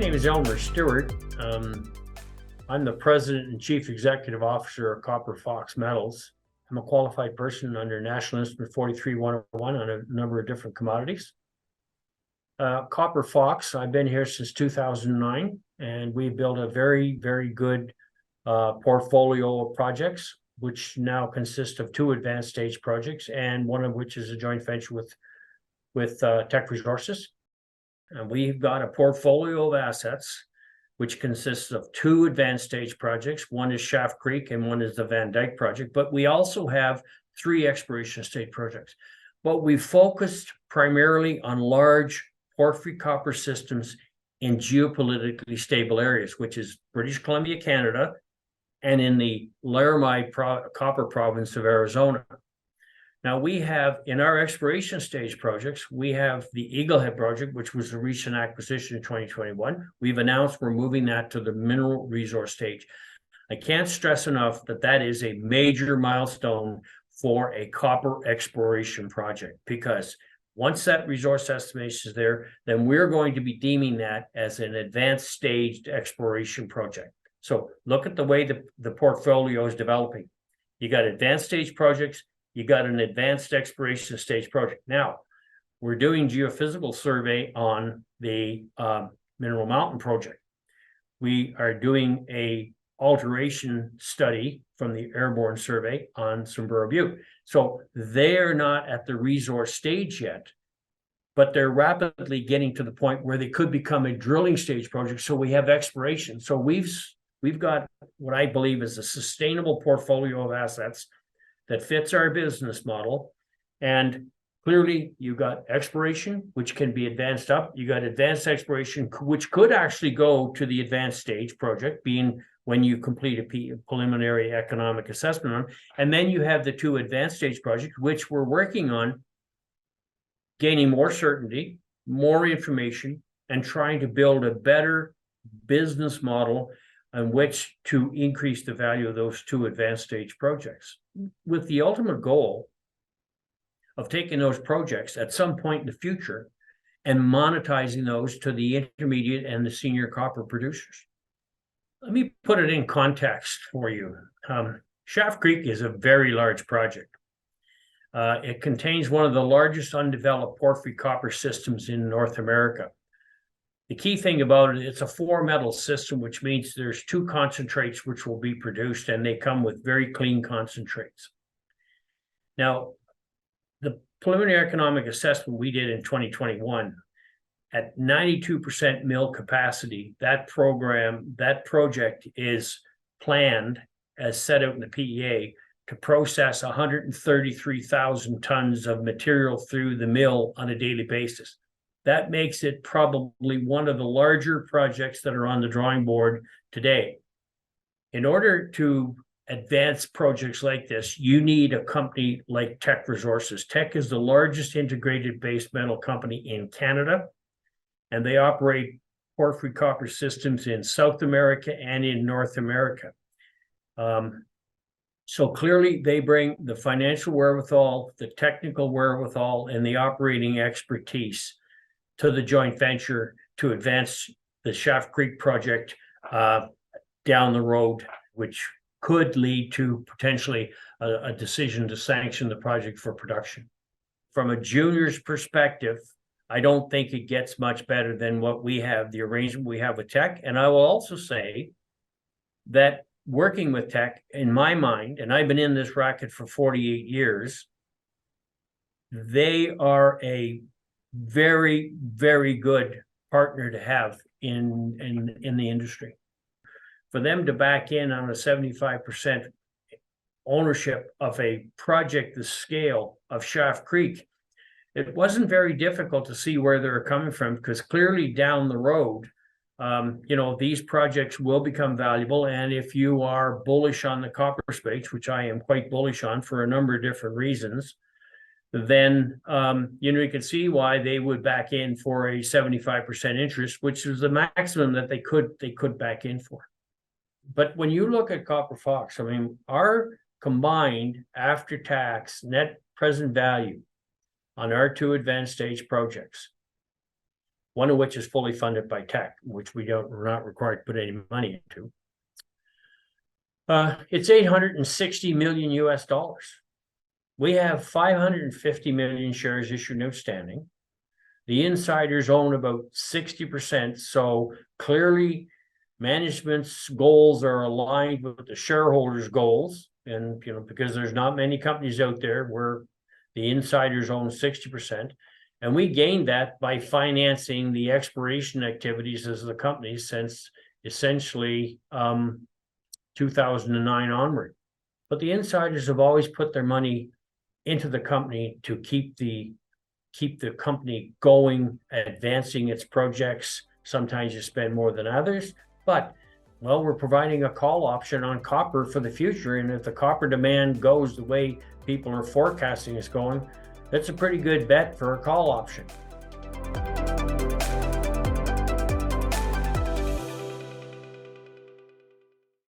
name is Elmer Stewart. I'm the President and Chief Executive Officer of Copper Fox Metals. I'm a qualified person under National Instrument 43-101 on a number of different commodities. Copper Fox, I've been here since 2009, and we built a very, very good portfolio of projects, which now consist of 2 advanced stage projects, and one of which is a joint venture with Teck Resources. And we've got a portfolio of assets which consists of 2 advanced stage projects. One is Schaft Creek and one is the Dyke project, but we also have 3 exploration stage projects. But we focused primarily on large porphyry copper systems in geopolitically stable areas, which is British Columbia, Canada, and in the Laramide copper province of Arizona. Now we have, in our exploration stage projects, we have the Eaglehead project, which was a recent acquisition in 2021. We've announced we're moving that to the mineral resource stage. I can't stress enough that that is a major milestone for a copper exploration project, because once that resource estimation is there, then we're going to be deeming that as an advanced staged exploration project. So look at the way the portfolio is developing. You got advanced stage projects, you got an advanced exploration stage project. Now, we're doing geophysical survey on the Mineral Mountain project. We are doing a alteration study from the airborne survey on Sombrero Butte. So they're not at the resource stage yet, but they're rapidly getting to the point where they could become a drilling stage project. So we have exploration. So we've got what I believe is a sustainable portfolio of assets that fits our business model. And clearly you got exploration, which can be advanced up. You got advanced exploration, which could actually go to the advanced stage project, being when you complete a preliminary economic assessment on. And then you have the 2 advanced stage projects, which we're working on gaining more certainty, more information, and trying to build a better business model on which to increase the value of those 2 advanced stage projects, with the ultimate goal of taking those projects at some point in the future and monetizing those to the intermediate and the senior copper producers. Let me put it in context for you. Schaft Creek is a very large project. It contains one of the largest undeveloped porphyry copper systems in North America. The key thing about it, it's a 4-metal system, which means there's 2 concentrates which will be produced, and they come with very clean concentrates. Now, the preliminary economic assessment we did in 2021, at 92% mill capacity, that project is planned, as set out in the PEA, to process 133,000 tons of material through the mill on a daily basis. That makes it probably one of the larger projects that are on the drawing board today. In order to advance projects like this, you need a company like Teck Resources. Teck is the largest integrated base metal company in Canada, and they operate porphyry copper systems in South America and in North America. So clearly they bring the financial wherewithal, the technical wherewithal, and the operating expertise to the joint venture to advance the Schaft Creek project down the road, which could lead to potentially a decision to sanction the project for production. From a junior's perspective, I don't think it gets much better than what we have, the arrangement we have with Teck. And I will also say that working with Teck, in my mind, and I've been in this racket for 48 years, they are a very, very good partner to have in the industry. For them to back in on a 75% ownership of a project the scale of Schaft Creek, it wasn't very difficult to see where they're coming from, because clearly down the road, these projects will become valuable. And if you are bullish on the copper space, which I am quite bullish on for a number of different reasons, then you can see why they would back in for a 75% interest, which is the maximum that they could back in for. But when you look at Copper Fox, I mean, our combined after-tax net present value on our 2 advanced stage projects one of which is fully funded by Teck, which we're not required to put any money into. It's 860 million US dollars. We have 550 million shares issued and outstanding. The insiders own about 60%. So clearly management's goals are aligned with the shareholders' goals. And, because there's not many companies out there where the insiders own 60%. And we gained that by financing the exploration activities as the company since essentially 2009 onward. But the insiders have always put their money into the company to keep the company going, advancing its projects. Sometimes you spend more than others, but we're providing a call option on copper for the future. And if the copper demand goes the way people are forecasting it's going, that's a pretty good bet for a call option.